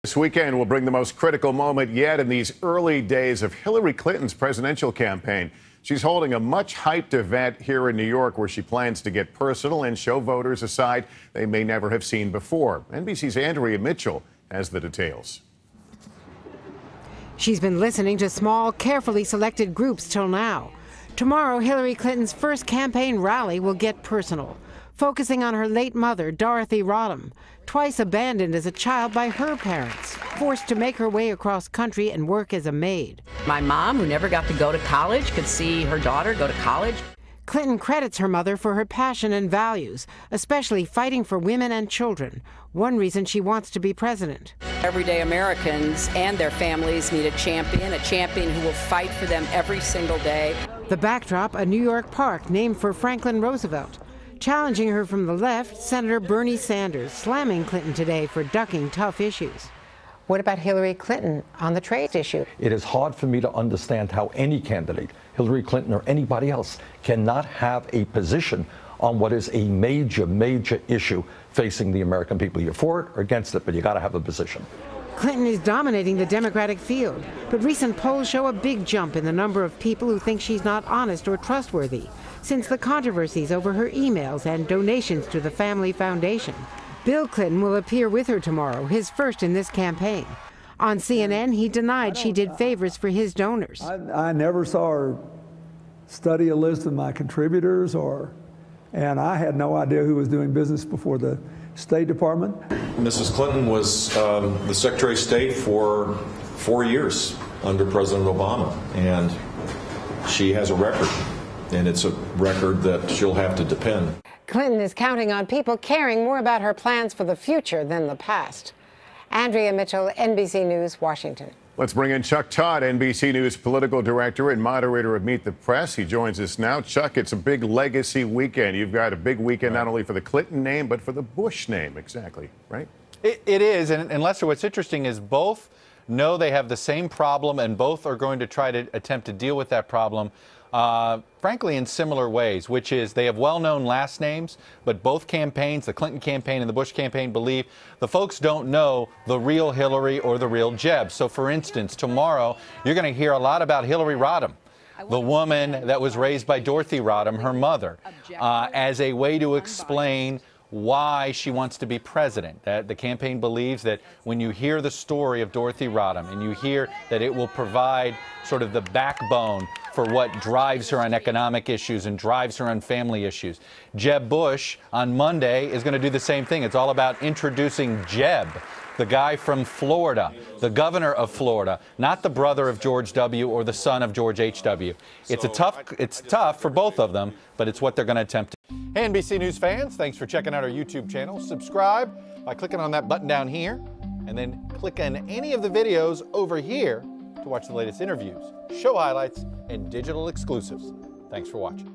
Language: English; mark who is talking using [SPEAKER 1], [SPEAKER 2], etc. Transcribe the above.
[SPEAKER 1] This weekend will bring the most critical moment yet in these early days of Hillary Clinton's presidential campaign. She's holding a much-hyped event here in New York where she plans to get personal and show voters a side they may never have seen before. NBC's Andrea Mitchell has the details.
[SPEAKER 2] She's been listening to small, carefully selected groups till now. Tomorrow, Hillary Clinton's first campaign rally will get personal, focusing on her late mother, Dorothy Rodham, twice abandoned as a child by her parents, forced to make her way across country and work as a maid.
[SPEAKER 3] My mom, who never got to go to college, could see her daughter go to college.
[SPEAKER 2] Clinton credits her mother for her passion and values, especially fighting for women and children, one reason she wants to be president.
[SPEAKER 3] Everyday Americans and their families need a champion who will fight for them every single day.
[SPEAKER 2] The backdrop, a New York park named for Franklin Roosevelt. Challenging her from the left, Senator Bernie Sanders, slamming Clinton today for ducking tough issues. What about Hillary Clinton on the trade issue?
[SPEAKER 4] It is hard for me to understand how any candidate, Hillary Clinton or anybody else, cannot have a position on what is a major, major issue facing the American people. You're for it or against it, but you got to have a position.
[SPEAKER 2] Clinton is dominating the Democratic field, but recent polls show a big jump in the number of people who think she's not honest or trustworthy, since the controversies over her emails and donations to the Family Foundation. Bill Clinton will appear with her tomorrow, his first in this campaign. On CNN, he denied she did favors for his donors.
[SPEAKER 5] I never saw her study a list of my contributors, and I had no idea who was doing business before the State Department.
[SPEAKER 6] Mrs. Clinton was the Secretary of State for 4 years under President Obama, and she has a record, and it's a record that she'll have to defend.
[SPEAKER 2] Clinton is counting on people caring more about her plans for the future than the past. Andrea Mitchell, NBC News, Washington.
[SPEAKER 1] Let's bring in Chuck Todd, NBC News political director and moderator of Meet the Press. He joins us now. Chuck, it's a big legacy weekend. You've got a big weekend not only for the Clinton name, but for the Bush name. Exactly, right?
[SPEAKER 7] It is. And Lester, what's interesting is both know they have the same problem and both are going to try to attempt to deal with that problem, frankly, in similar ways, which is they have well-known last names, but both campaigns, the Clinton campaign and the Bush campaign, believe the folks don't know the real Hillary or the real Jeb. So, for instance, tomorrow you're going to hear a lot about Hillary Rodham, the woman that was raised by Dorothy Rodham, her mother, as a way to explain why she wants to be president. That the campaign believes that when you hear the story of Dorothy Rodham and you hear that it will provide sort of the backbone for what drives her on economic issues and drives her on family issues. Jeb Bush on Monday is going to do the same thing. It's all about introducing Jeb, the guy from Florida, the governor of Florida, not the brother of George W. or the son of George H.W. It's tough for both of them, but it's what they're going to attempt. Hey, NBC News fans, thanks for checking out our YouTube channel. Subscribe by clicking on that button down here, and then click on any of the videos over here to watch the latest interviews, show highlights, and digital exclusives. Thanks for watching.